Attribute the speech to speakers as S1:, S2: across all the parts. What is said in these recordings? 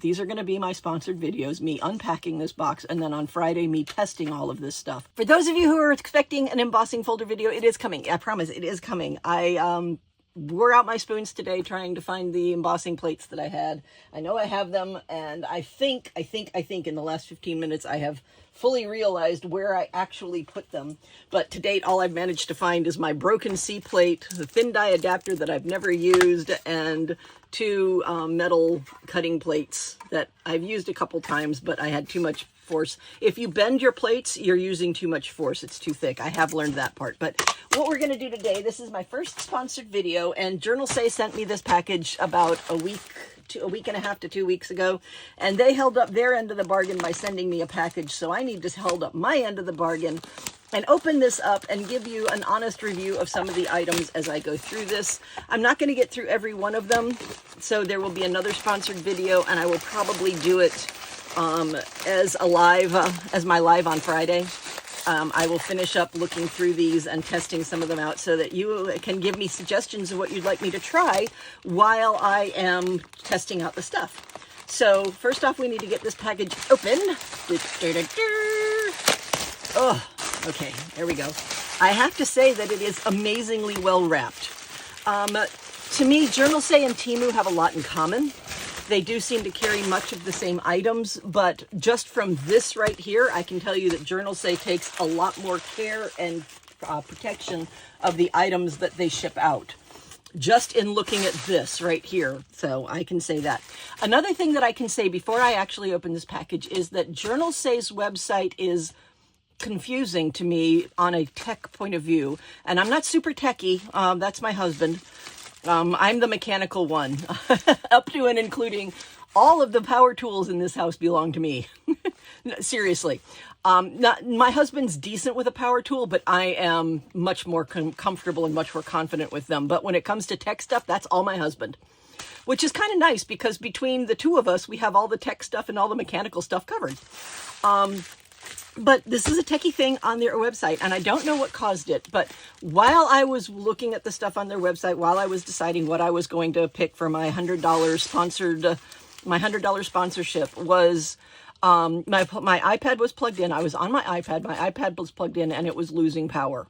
S1: These are going to be my sponsored videos, me unpacking this box, and then on Friday, me testing all of this stuff. For those of you who are expecting an embossing folder video, it is coming. I promise, it is coming. I wore out my spoons today trying to find the embossing plates that I had. I know I have them, and I think in the last 15 minutes I have fully realized where I actually put them. But to date, all I've managed to find is my broken C plate, the thin die adapter that I've never used, and two metal cutting plates that I've used a couple times, but I had too much force. If you bend your plates, you're using too much force. It's too thick. I have learned that part. But what we're going to do today, this is my first sponsored video, and Journalsay sent me this package about a week and a half to 2 weeks ago, and they held up their end of the bargain by sending me a package, so I need to hold up my end of the bargain and open this up and give you an honest review of some of the items as I go through this. I'm not going to get through every one of them, so there will be another sponsored video, and I will probably do it as my live on Friday. I will finish up looking through these and testing some of them out so that you can give me suggestions of what you'd like me to try while I am testing out the stuff. So first off, we need to get this package open. Oh, okay, there we go. I have to say that it is amazingly well wrapped. To me, Journalsay and Temu have a lot in common. They do seem to carry much of the same items, but just from this right here, I can tell you that Journalsay takes a lot more care and protection of the items that they ship out. Just in looking at this right here, so I can say that. Another thing that I can say before I actually open this package is that Journalsay's website is confusing to me on a tech point of view, and I'm not super techie. That's my husband. I'm the mechanical one, up to and including all of the power tools in this house belong to me. Seriously. My husband's decent with a power tool, but I am much more comfortable and much more confident with them. But when it comes to tech stuff, that's all my husband, which is kind of nice because between the two of us, we have all the tech stuff and all the mechanical stuff covered. But this is a techie thing on their website, and I don't know what caused it, but while I was looking at the stuff on their website, while I was deciding what I was going to pick for my $100 sponsorship was, my iPad was plugged in. I was on my iPad was plugged in, and it was losing power.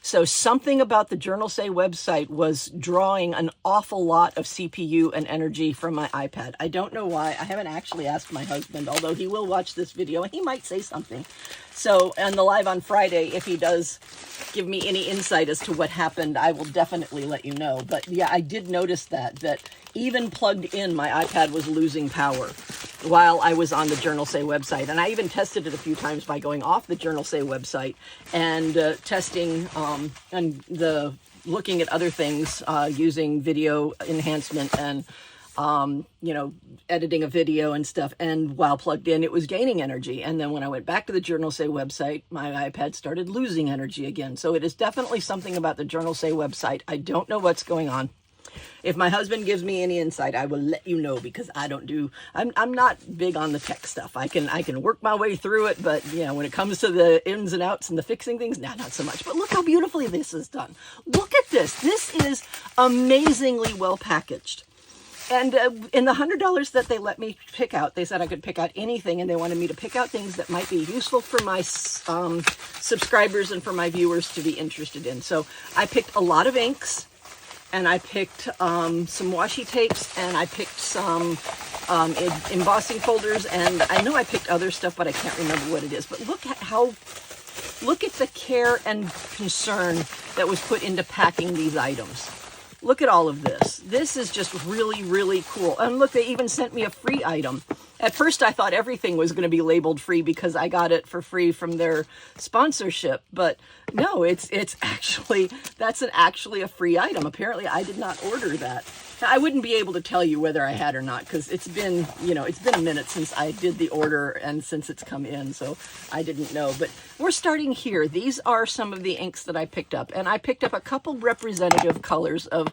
S1: So something about the Journalsay website was drawing an awful lot of CPU and energy from my iPad. I don't know why. I haven't actually asked my husband, although he will watch this video and he might say something. So on the live on Friday, if he does give me any insight as to what happened, I will definitely let you know. But yeah, I did notice that even plugged in, my iPad was losing power while I was on the Journalsay website. And I even tested it a few times by going off the Journalsay website and testing and looking at other things using video enhancement and editing a video and stuff. And while plugged in, it was gaining energy. And then when I went back to the Journalsay website, my iPad started losing energy again. So it is definitely something about the Journalsay website. I don't know what's going on. If my husband gives me any insight, I will let you know, because I'm not big on the tech stuff. I can work my way through it, but when it comes to the ins and outs and the fixing things, not so much. But look how beautifully this is done. Look at this. This is amazingly well packaged. And in the $100 that they let me pick out, they said I could pick out anything, and they wanted me to pick out things that might be useful for my subscribers and for my viewers to be interested in. So I picked a lot of inks, and I picked some washi tapes, and I picked some embossing folders, and I know I picked other stuff, but I can't remember what it is. But look at the care and concern that was put into packing these items. Look at all of this. This is just really, really cool. And look, they even sent me a free item. At first, I thought everything was going to be labeled free because I got it for free from their sponsorship. But no, that's actually a free item. Apparently, I did not order that. I wouldn't be able to tell you whether I had or not, because it's been a minute since I did the order and since it's come in, so I didn't know. But we're starting here. These are some of the inks that I picked up, and I picked up a couple representative colors of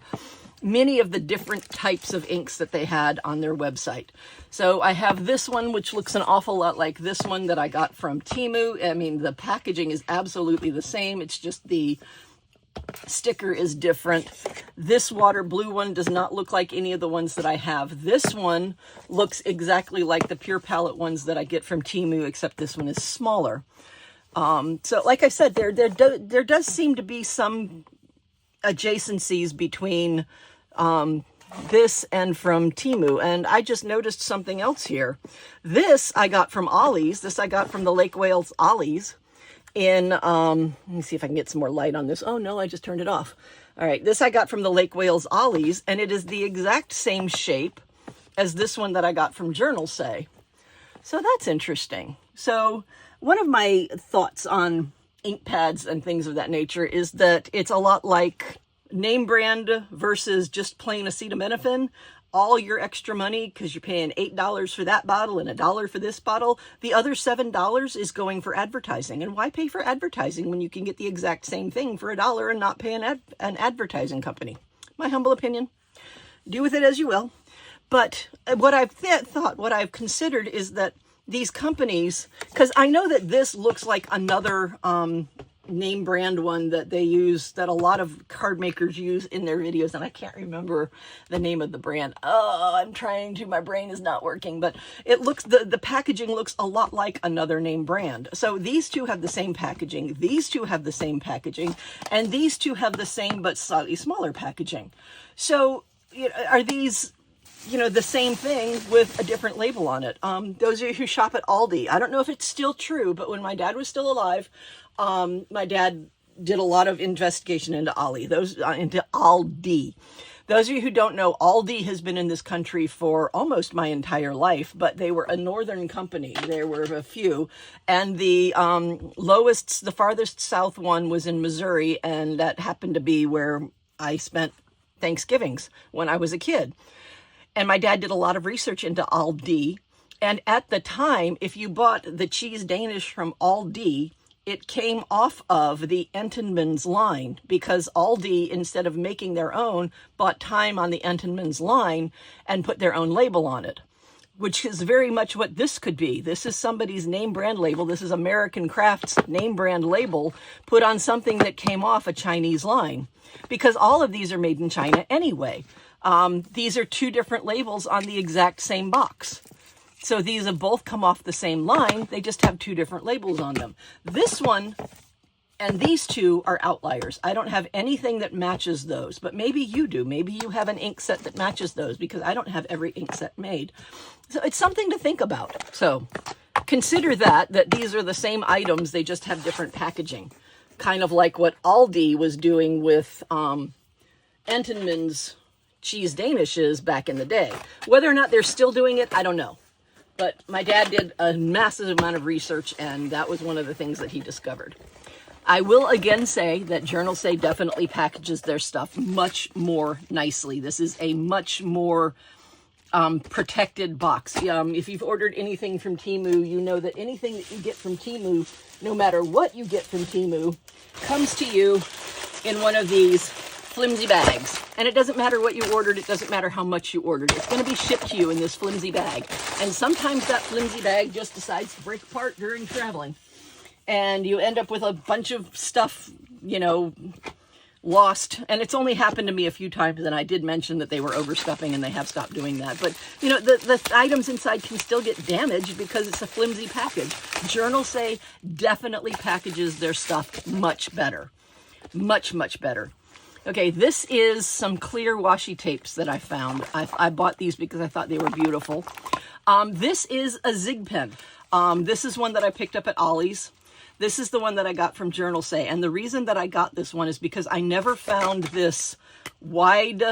S1: many of the different types of inks that they had on their website. So I have this one, which looks an awful lot like this one that I got from Temu. I mean, the packaging is absolutely the same. It's just the sticker is different. This water blue one does not look like any of the ones that I have. This one looks exactly like the Pure Palette ones that I get from Temu, except this one is smaller. So like I said, there does seem to be some adjacencies between this and from Temu. And I just noticed something else here. This I got from OLLIE'S. This I got from the Lake Wales OLLIE'S in, let me see if I can get some more light on this. Oh no, I just turned it off. All right, this I got from the Lake Wales OLLIE'S, and it is the exact same shape as this one that I got from Journalsay. So that's interesting. So one of my thoughts on ink pads and things of that nature is that it's a lot like name brand versus just plain acetaminophen. All your extra money, because you're paying $8 for that bottle and $1 for this bottle, the other $7 is going for advertising. And why pay for advertising when you can get the exact same thing for $1 and not pay an advertising company? My humble opinion. Do with it as you will. But what I've what I've considered is that these companies, because I know that this looks like another name brand one that they use, that a lot of card makers use in their videos, and I can't remember the name of the brand. Oh, I'm trying to, my brain is not working, but it looks, the packaging looks a lot like another name brand. So these two have the same packaging, these two have the same packaging, and these two have the same but slightly smaller packaging. So are these, the same thing with a different label on it? Those of you who shop at Aldi, I don't know if it's still true, but when my dad was still alive, my dad did a lot of investigation into into Aldi. Those of you who don't know, Aldi has been in this country for almost my entire life, but they were a northern company. There were a few, and the the farthest south one was in Missouri, and that happened to be where I spent Thanksgivings when I was a kid. And my dad did a lot of research into Aldi, and at the time, if you bought the cheese Danish from Aldi, it came off of the Entenmann's line, because Aldi, instead of making their own, bought time on the Entenmann's line and put their own label on it, which is very much what this could be. This is somebody's name brand label. This is American Craft's name brand label put on something that came off a Chinese line, because all of these are made in China anyway. These are two different labels on the exact same box. So these have both come off the same line. They just have two different labels on them. This one and these two are outliers. I don't have anything that matches those, but maybe you do. Maybe you have an ink set that matches those, because I don't have every ink set made. So it's something to think about. So consider that these are the same items. They just have different packaging. Kind of like what Aldi was doing with Entenmann's cheese Danishes back in the day. Whether or not they're still doing it, I don't know. But my dad did a massive amount of research, and that was one of the things that he discovered. I will again say that Journalsay definitely packages their stuff much more nicely. This is a much more protected box. If you've ordered anything from Temu, you know that anything that you get from Temu, no matter what you get from Temu, comes to you in one of these flimsy bags. And it doesn't matter what you ordered. It doesn't matter how much you ordered. It's going to be shipped to you in this flimsy bag. And sometimes that flimsy bag just decides to break apart during traveling. And you end up with a bunch of stuff, lost. And it's only happened to me a few times, and I did mention that they were overstuffing, and they have stopped doing that. But, the items inside can still get damaged because it's a flimsy package. Journalsay definitely packages their stuff much better. Much, much better. Okay, this is some clear washi tapes that I found. I bought these because I thought they were beautiful. This is a Zig pen. This is one that I picked up at OLLIE'S. This is the one that I got from Journalsay. And the reason that I got this one is because I never found this wide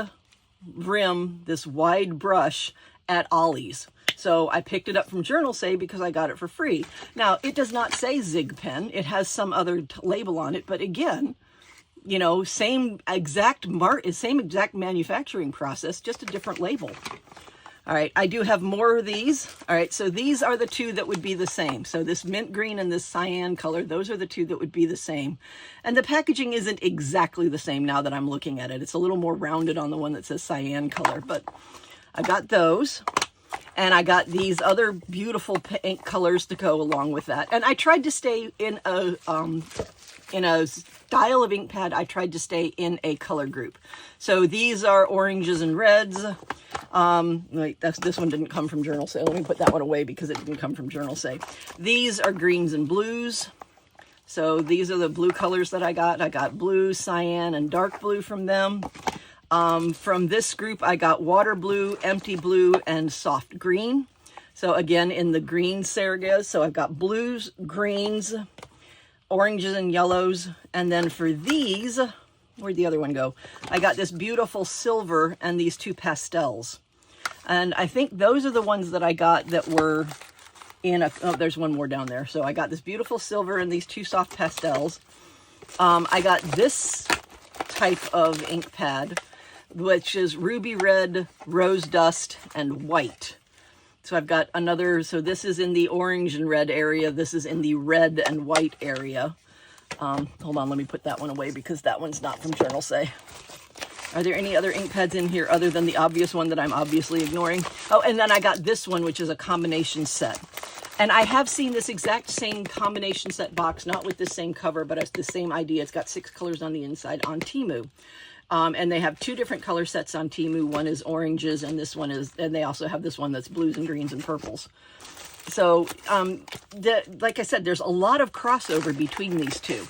S1: rim, this wide brush at OLLIE'S. So I picked it up from Journalsay because I got it for free. Now, it does not say Zig pen. It has some other label on it. But again, same exact manufacturing process, just a different label. All right, I do have more of these. All right, so these are the two that would be the same. So this mint green and this cyan color, those are the two that would be the same. And the packaging isn't exactly the same now that I'm looking at it. It's a little more rounded on the one that says cyan color, but I got those. And I got these other beautiful ink colors to go along with that. And I tried to stay in a style of ink pad. I tried to stay in a color group. So these are oranges and reds. Wait, this one didn't come from Journalsay. Let me put that one away because it didn't come from Journalsay. These are greens and blues. So these are the blue colors that I got. I got blue, cyan, and dark blue from them. From this group, I got water blue, empty blue, and soft green. So again, in the green area, so I've got blues, greens, oranges, and yellows. And then for these, where'd the other one go? I got this beautiful silver and these two pastels. And I think those are the ones that I got that were in a, oh, there's one more down there. So I got this beautiful silver and these two soft pastels. I got this type of ink pad, which is ruby red, rose dust, and white. So I've got another, so this is in the orange and red area. This is in the red and white area. Hold on, let me put that one away because that one's not from Journalsay. Are there any other ink pads in here other than the obvious one that I'm obviously ignoring? Oh, and then I got this one, which is a combination set. And I have seen this exact same combination set box, not with the same cover, but it's the same idea. It's got 6 colors on the inside on Temu. And they have 2 different color sets on Temu. One is oranges, and this one is, and they also have this one that's blues and greens and purples. So, like I said, there's a lot of crossover between these two.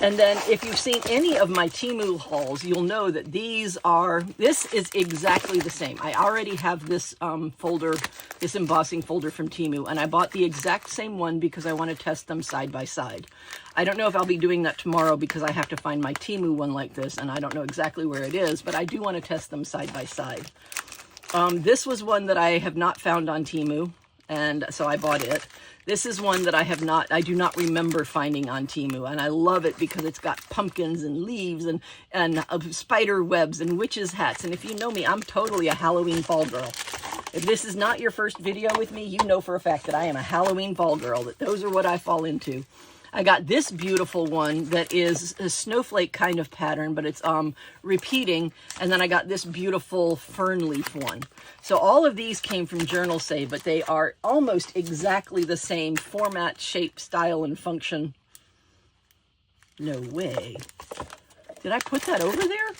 S1: And then if you've seen any of my Temu hauls, you'll know that this is exactly the same. I already have this folder, this embossing folder from Temu, and I bought the exact same one because I want to test them side by side. I don't know if I'll be doing that tomorrow because I have to find my Temu one like this, and I don't know exactly where it is, but I do want to test them side by side. This was one that I have not found on Temu, and so I bought it. This is one that I do not remember finding on Temu, and I love it because it's got pumpkins and leaves and spider webs and witches' hats. And if you know me, I'm totally a Halloween fall girl. If this is not your first video with me, you know for a fact that I am a Halloween fall girl, that those are what I fall into. I got this beautiful one that is a snowflake kind of pattern, but it's repeating. And then I got this beautiful fern leaf one. So all of these came from Journalsay, but they are almost exactly the same format, shape, style, and function. No way. Did I put that over there?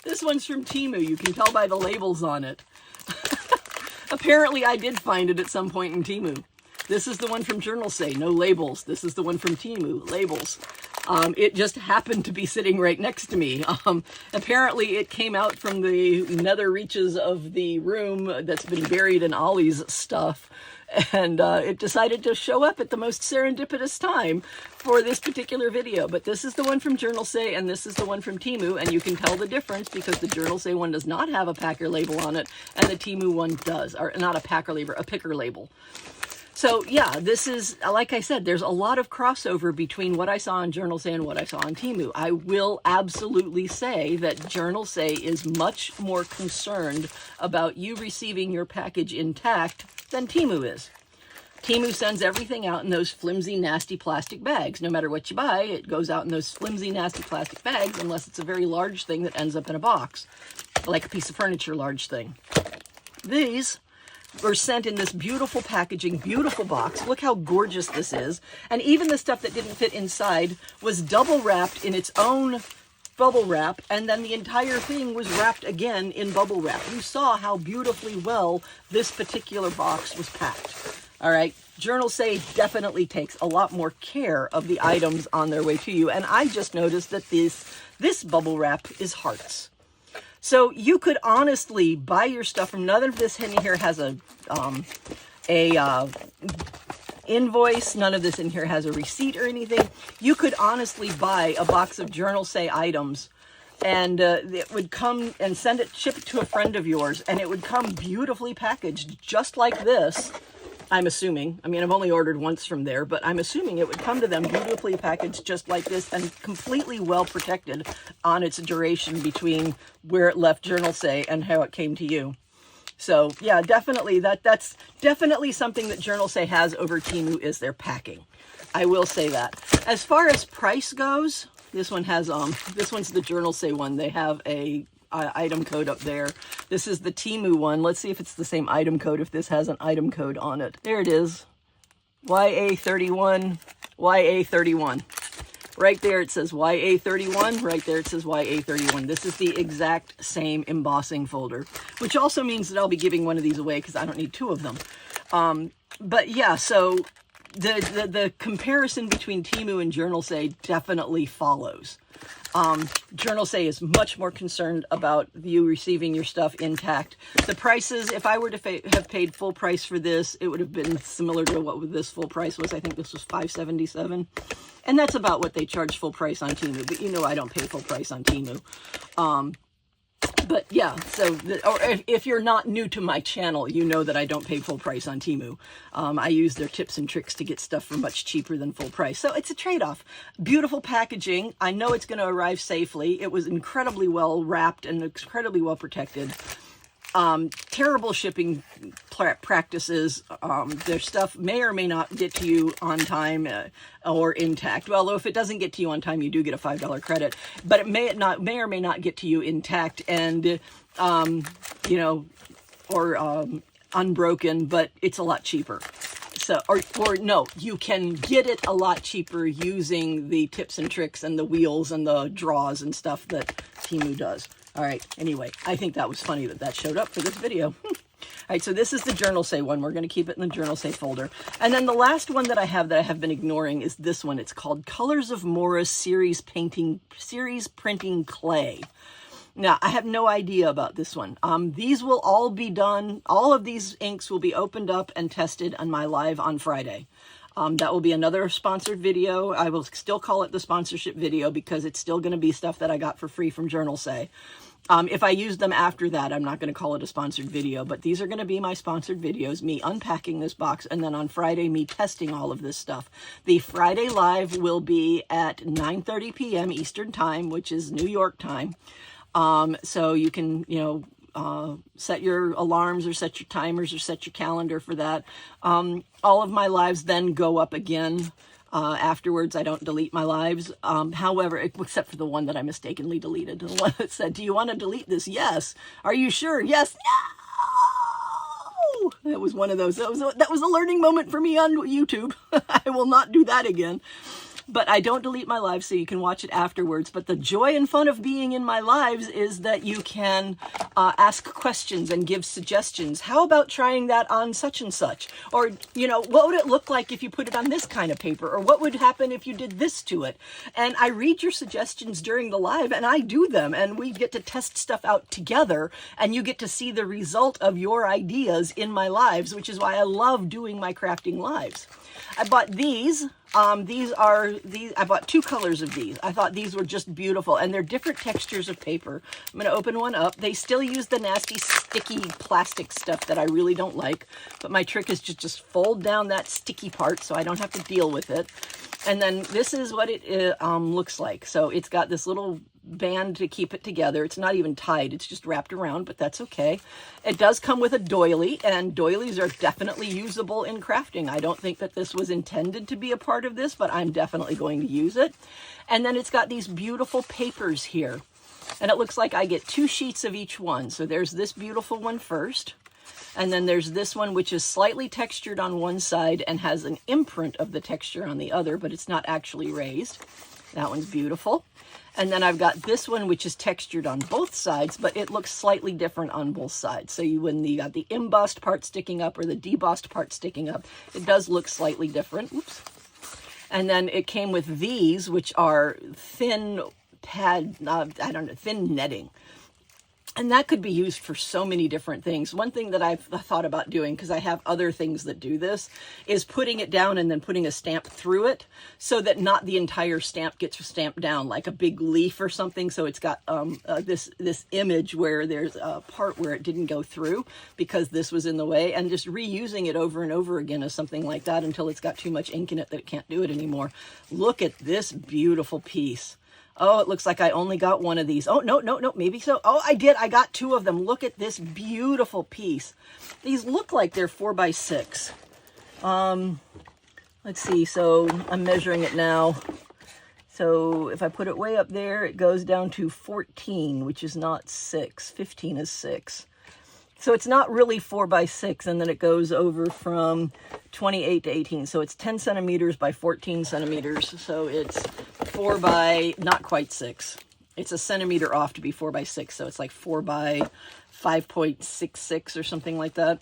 S1: This one's from Temu. You can tell by the labels on it. Apparently, I did find it at some point in Temu. This is the one from Journalsay, no labels. This is the one from Temu, labels. It just happened to be sitting right next to me. Apparently, it came out from the nether reaches of the room that's been buried in OLLIE'S stuff. And it decided to show up at the most serendipitous time for this particular video. But this is the one from Journalsay, and this is the one from Temu, and you can tell the difference because the Journalsay one does not have a packer label on it, and the Temu one does. Or not a packer label, a picker label. So yeah, this is, like I said, there's a lot of crossover between what I saw on Journalsay and what I saw on Temu. I will absolutely say that Journalsay is much more concerned about you receiving your package intact than Temu is. Temu sends everything out in those flimsy, nasty plastic bags. No matter what you buy, it goes out in those flimsy, nasty plastic bags unless it's a very large thing that ends up in a box, like a piece of furniture large thing. These were sent in this beautiful packaging, beautiful box. Look how gorgeous this is. And even the stuff that didn't fit inside was double wrapped in its own bubble wrap, and then the entire thing was wrapped again in bubble wrap. You saw how beautifully well this particular box was packed. All right, Journalsay definitely takes a lot more care of the items on their way to you, and I just noticed that this bubble wrap is hearts. So you could honestly buy your stuff from, none of this in here has a invoice, none of this in here has a receipt or anything. You could honestly buy a box of Journalsay items and it would come and ship it to a friend of yours, and it would come beautifully packaged just like this. I'm assuming. I mean, I've only ordered once from there, but I'm assuming it would come to them beautifully packaged just like this and completely well protected on its duration between where it left Journalsay and how it came to you. So yeah, definitely that's definitely something that Journalsay has over Temu is their packing. I will say that. As far as price goes, This one has, this one's the Journalsay one. They have a item code up there. This is the Temu one. Let's see if it's the same item code, if this has an item code on it. There it is. YA31, YA31. Right there it says YA31, right there it says YA31. This is the exact same embossing folder, which also means that I'll be giving one of these away because I don't need two of them. But yeah, so the comparison between Temu and Journalsay definitely follows. Journalsay is much more concerned about you receiving your stuff intact. The prices, if I were to have paid full price for this, it would have been similar to what this full price was. I think this was $5.77. And that's about what they charge full price on Temu. But you know I don't pay full price on Temu. But yeah, so, or if you're not new to my channel, you know that I don't pay full price on Temu. I use their tips and tricks to get stuff for much cheaper than full price. So it's a trade-off. Beautiful packaging. I know it's going to arrive safely. It was incredibly well wrapped and incredibly well protected. Terrible shipping practices. Their stuff may or may not get to you on time or intact. Well, although if it doesn't get to you on time, you do get a $5 credit. But it may or may not get to you intact and, you know, or unbroken, but it's a lot cheaper. So, or no, you can get it a lot cheaper using the tips and tricks and the wheels and the draws and stuff that Temu does. All right, anyway, I think that was funny that that showed up for this video. All right, so this is the Journalsay one. We're going to keep it in the Journalsay folder. And then the last one that I have been ignoring is this one. It's called Colors of Morris Series Printing Clay. Now, I have no idea about this one. These will all be done. All of these inks will be opened up and tested on my live on Friday. That will be another sponsored video. I will still call it the sponsorship video because it's still going to be stuff that I got for free from Journalsay. If I use them after that, I'm not going to call it a sponsored video, but these are going to be my sponsored videos, me unpacking this box, and then on Friday, me testing all of this stuff. The Friday live will be at 9:30 p.m. Eastern Time, which is New York time. So you can, you know, set your alarms or set your timers or set your calendar for that. All of my lives then go up again afterwards. I don't delete my lives. However, except for the one that I mistakenly deleted. The one that said, do you want to delete this? Yes. Are you sure? Yes. No! That was one of those. That was a learning moment for me on YouTube. I will not do that again. But I don't delete my lives, so you can watch it afterwards. But the joy and fun of being in my lives is that you can ask questions and give suggestions. How about trying that on such and such? Or, you know, what would it look like if you put it on this kind of paper? Or what would happen if you did this to it? And I read your suggestions during the live, and I do them. And we get to test stuff out together, and you get to see the result of your ideas in my lives, which is why I love doing my crafting lives. I bought these. I bought two colors of these. I thought these were just beautiful, and they're different textures of paper. I'm going to open one up. They still use the nasty, sticky plastic stuff that I really don't like, but my trick is to just fold down that sticky part so I don't have to deal with it. And then this is what it looks like. So it's got this little band to keep it together. It's not even tied. It's just wrapped around, but that's okay. It does come with a doily, and doilies are definitely usable in crafting. I don't think that this was intended to be a part of this, but I'm definitely going to use it. And then it's got these beautiful papers here. And it looks like I get 2 sheets of each one. So there's this beautiful one first. And then there's this one, which is slightly textured on one side and has an imprint of the texture on the other, but it's not actually raised. That one's beautiful. And then I've got this one, which is textured on both sides, but it looks slightly different on both sides. So when you got the embossed part sticking up or the debossed part sticking up, it does look slightly different. Oops. And then it came with these, which are thin thin netting. And that could be used for so many different things. One thing that I've thought about doing, because I have other things that do this, is putting it down and then putting a stamp through it so that not the entire stamp gets stamped down like a big leaf or something. So it's got this image where there's a part where it didn't go through because this was in the way, and just reusing it over and over again as something like that until it's got too much ink in it that it can't do it anymore. Look at this beautiful piece. Oh, it looks like I only got one of these. Oh, no, maybe so. Oh, I did. I got 2 of them. Look at this beautiful piece. These look like they're 4x6. Let's see. So I'm measuring it now. So if I put it way up there, it goes down to 14, which is not 6. 15 is 6. So it's not really 4 by 6, and then it goes over from 28 to 18. So it's 10 centimeters by 14 centimeters. So it's 4 by not quite 6. It's a centimeter off to be 4 by 6. So it's like 4 by 5.66 or something like that.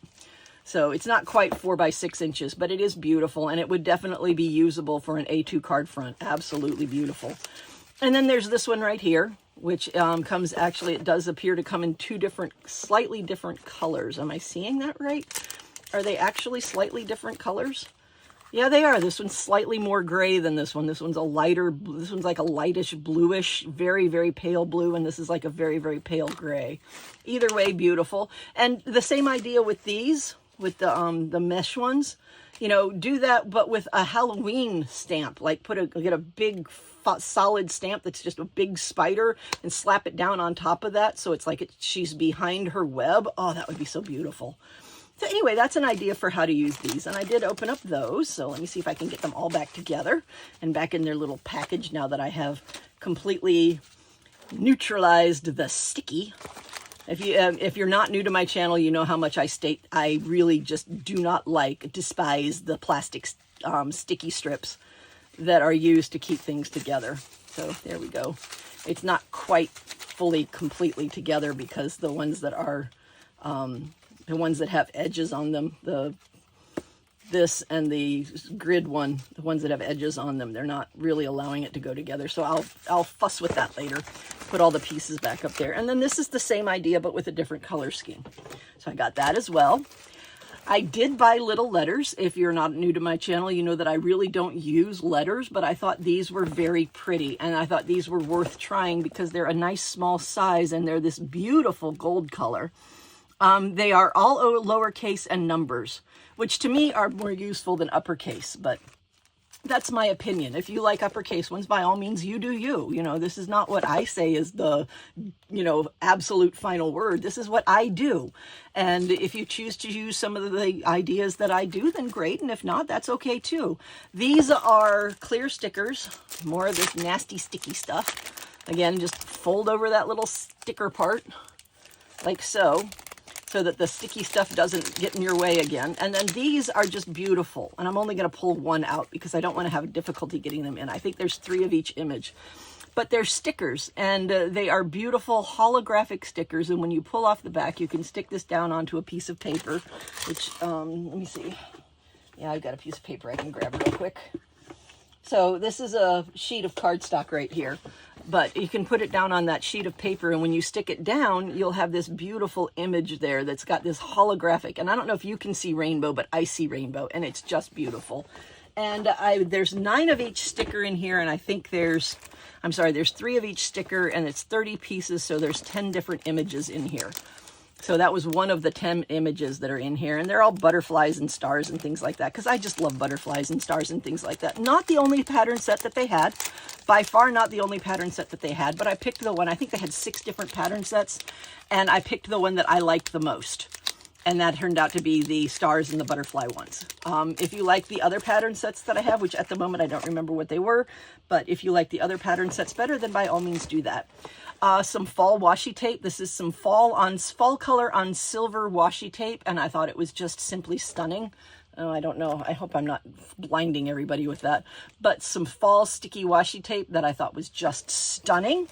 S1: So it's not quite 4 by 6 inches, but it is beautiful, and it would definitely be usable for an A2 card front. Absolutely beautiful. And then there's this one right here, which comes, actually, it does appear to come in two different, slightly different colors. Am I seeing that right? Are they actually slightly different colors? Yeah, they are. This one's slightly more gray than this one. This one's a lighter, this one's like a lightish bluish, very, very pale blue, and this is like a very, very pale gray. Either way, beautiful. And the same idea with these, with the mesh ones, you know, do that, but with a Halloween stamp. Like get a big solid stamp that's just a big spider and slap it down on top of that, so it's like she's behind her web. Oh, that would be so beautiful. So anyway, that's an idea for how to use these, and I did open up those. So let me see if I can get them all back together and back in their little package now that I have completely neutralized the sticky. If you're not new to my channel, you know how much I really just do not despise the plastic sticky strips that are used to keep things together. So there we go. It's not quite fully completely together because the ones that are the ones that have edges on them, this and the grid one, the ones that have edges on them, they're not really allowing it to go together. So I'll fuss with that later. Put all the pieces back up there. And then this is the same idea, but with a different color scheme. So I got that as well. I did buy little letters. If you're not new to my channel, you know that I really don't use letters, but I thought these were very pretty, and I thought these were worth trying because they're a nice small size and they're this beautiful gold color. They are all lowercase and numbers, which to me are more useful than uppercase, but that's my opinion. If you like uppercase ones, by all means, you do you. You know, this is not what I say is the, you know, absolute final word. This is what I do. And if you choose to use some of the ideas that I do, then great. And if not, that's okay too. These are clear stickers, more of this nasty sticky stuff. Again, just fold over that little sticker part like so that the sticky stuff doesn't get in your way again. And then these are just beautiful. And I'm only going to pull one out because I don't want to have difficulty getting them in. I think there's 3 of each image. But they're stickers, and they are beautiful holographic stickers. And when you pull off the back, you can stick this down onto a piece of paper, which, let me see. Yeah, I've got a piece of paper I can grab real quick. So this is a sheet of cardstock right here, but you can put it down on that sheet of paper, and when you stick it down, you'll have this beautiful image there that's got this holographic, and I don't know if you can see rainbow, but I see rainbow, and it's just beautiful. And there's 9 of each sticker in here, and I think there's 3 of each sticker, and it's 30 pieces, so there's 10 different images in here. So that was one of the 10 images that are in here, and they're all butterflies and stars and things like that, because I just love butterflies and stars and things like that. Not the only pattern set that they had, by far not the only pattern set that they had, but I picked the one. I think they had 6 different pattern sets, and I picked the one that I liked the most, and that turned out to be the stars and the butterfly ones. If you like the other pattern sets that I have, which at the moment I don't remember what they were, but if you like the other pattern sets better, then by all means do that. Some fall washi tape. This is some fall color on silver washi tape, and I thought it was just simply stunning. Oh, I don't know. I hope I'm not blinding everybody with that. But some fall sticky washi tape that I thought was just stunning.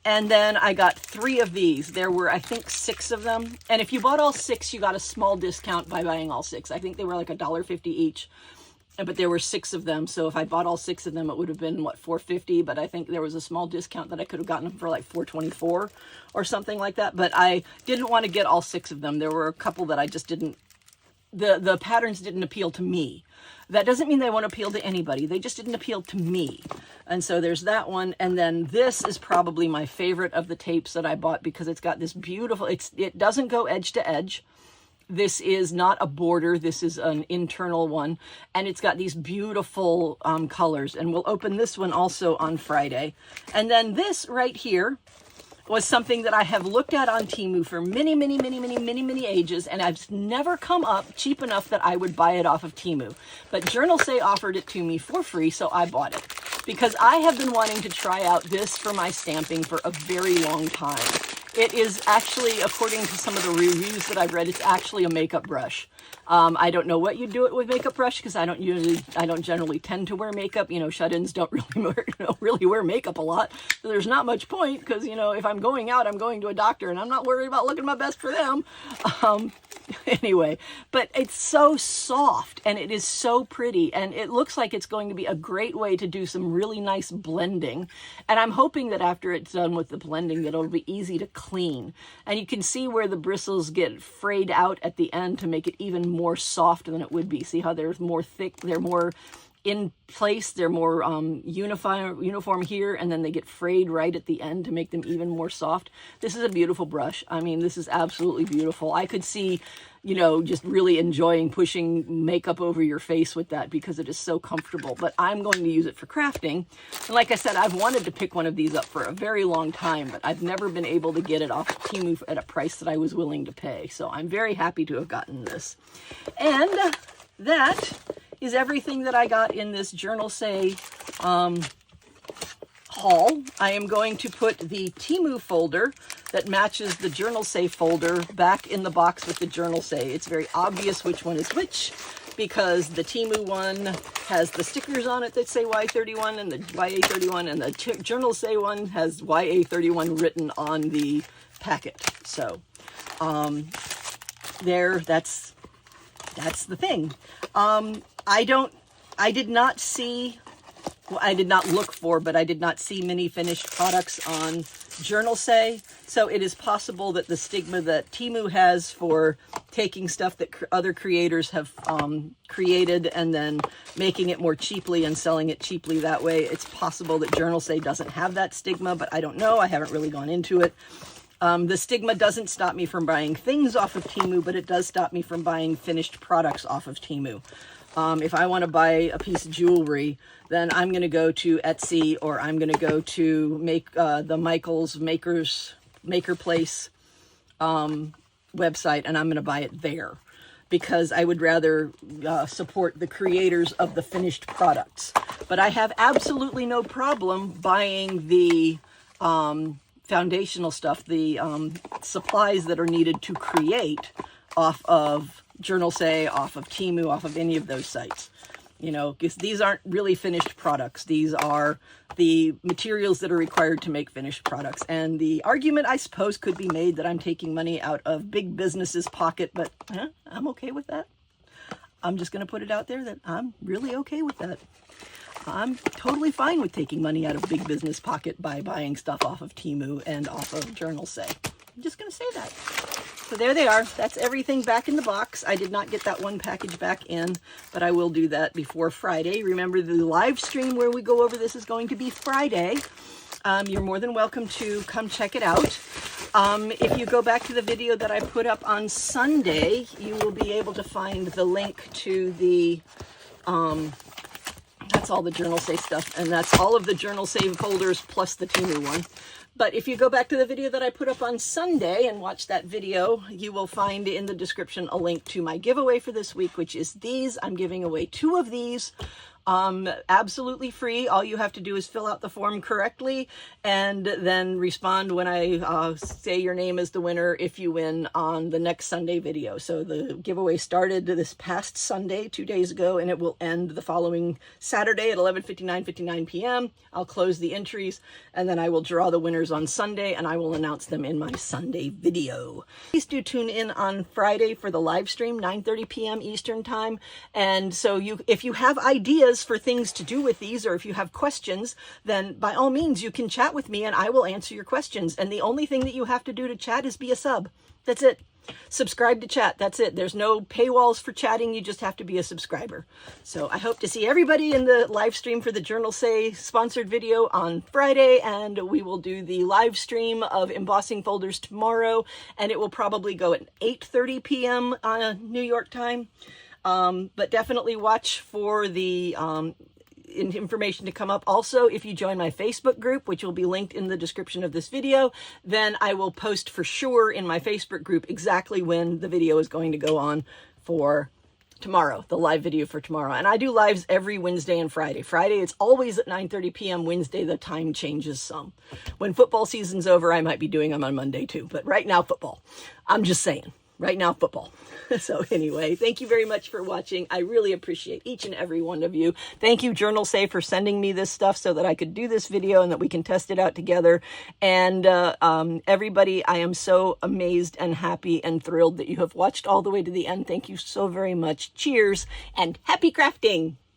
S1: And then I got 3 of these. There were, I think, 6 of them. And if you bought all 6, you got a small discount by buying all 6. I think they were like $1.50 each. But there were 6 of them, so if I bought all 6 of them, it would have been, what, $4.50? But I think there was a small discount that I could have gotten them for like $4.24 or something like that. But I didn't want to get all 6 of them. There were a couple that I just didn't, the patterns didn't appeal to me. That doesn't mean they won't appeal to anybody. They just didn't appeal to me. And so there's that one. And then this is probably my favorite of the tapes that I bought because it's got this beautiful, it doesn't go edge to edge. This is not a border. This is an internal one. And it's got these beautiful colors. And we'll open this one also on Friday. And then this right here, was something that I have looked at on Temu for many ages, and I've never come up cheap enough that I would buy it off of Temu. But Journalsay offered it to me for free, so I bought it. Because I have been wanting to try out this for my stamping for a very long time. It is actually, according to some of the reviews that I've read, it's actually a makeup brush. I don't know what you do it with makeup brush because I don't generally tend to wear makeup. You know, shut-ins don't really wear makeup a lot. So there's not much point because, you know, if I'm going out, I'm going to a doctor and I'm not worried about looking my best for them. Anyway, but it's so soft and it is so pretty and it looks like it's going to be a great way to do some really nice blending. And I'm hoping that after it's done with the blending that it'll be easy to clean. And you can see where the bristles get frayed out at the end to make it even more soft than it would be. See how they're more thick, they're more in place, they're more uniform here, and then they get frayed right at the end to make them even more soft. This is a beautiful brush. I mean, this is absolutely beautiful. I could see, you know, just really enjoying pushing makeup over your face with that because it is so comfortable. But I'm going to use it for crafting. And like I said, I've wanted to pick one of these up for a very long time, but I've never been able to get it off Temu at a price that I was willing to pay. So I'm very happy to have gotten this. And that is everything that I got in this Journalsay haul. I am going to put the Temu folder that matches the Journalsay folder back in the box with the Journalsay. It's very obvious which one is which because the Temu one has the stickers on it that say YA31 and the YA31, and the Journalsay one has YA31 written on the packet. So that's the thing. I did not see, well, I did not look for, but I did not see many finished products on Journalsay. So it is possible that the stigma that Temu has for taking stuff that other creators have created and then making it more cheaply and selling it cheaply that way, it's possible that Journalsay doesn't have that stigma, but I don't know. I haven't really gone into it. The stigma doesn't stop me from buying things off of Temu, but it does stop me from buying finished products off of Temu. If I want to buy a piece of jewelry, then I'm going to go to Etsy or I'm going to go to the Michael's Maker Place website, and I'm going to buy it there because I would rather support the creators of the finished products. But I have absolutely no problem buying the foundational stuff, the supplies that are needed to create off of Journalsay, off of Temu, off of any of those sites. You know, because these aren't really finished products. These are the materials that are required to make finished products. And the argument, I suppose, could be made that I'm taking money out of big businesses' pocket, but I'm okay with that. I'm just going to put it out there that I'm really okay with that. I'm totally fine with taking money out of big business pocket by buying stuff off of Temu and off of Journalsay. I'm just going to say that. So there they are. That's everything back in the box. I did not get that one package back in, but I will do that before Friday. Remember, the live stream where we go over this is going to be Friday. You're more than welcome to come check it out. If you go back to the video that I put up on Sunday, you will be able to find the link to the, that's all the Journalsay stuff, and that's all of the Journalsay folders plus the Temu one. But if you go back to the video that I put up on Sunday and watch that video, you will find in the description a link to my giveaway for this week, which is these. I'm giving away 2 of these. Absolutely free. All you have to do is fill out the form correctly and then respond when I say your name as the winner if you win on the next Sunday video. So the giveaway started this past Sunday, 2 days ago, and it will end the following Saturday at 11:59 p.m. I'll close the entries and then I will draw the winners on Sunday and I will announce them in my Sunday video. Please do tune in on Friday for the live stream, 9:30 p.m. Eastern time. And so if you have ideas for things to do with these, or if you have questions, then by all means you can chat with me and I will answer your questions. And the only thing that you have to do to chat is be a sub. That's it. Subscribe to chat. That's it. There's no paywalls for chatting. You just have to be a subscriber. So I hope to see everybody in the live stream for the Journalsay sponsored video on Friday, and we will do the live stream of embossing folders tomorrow, and it will probably go at 8:30 p.m. New York time. But definitely watch for the information to come up. Also, if you join my Facebook group, which will be linked in the description of this video, then I will post for sure in my Facebook group exactly when the video is going to go on for tomorrow, the live video for tomorrow. And I do lives every Wednesday and Friday. Friday, it's always at 9:30 p.m. Wednesday, the time changes some. When football season's over, I might be doing them on Monday too. But right now, football. I'm just saying. Right now, football. So anyway, thank you very much for watching. I really appreciate each and every one of you. Thank you, Journalsay, for sending me this stuff so that I could do this video and that we can test it out together. And everybody, I am so amazed and happy and thrilled that you have watched all the way to the end. Thank you so very much. Cheers and happy crafting.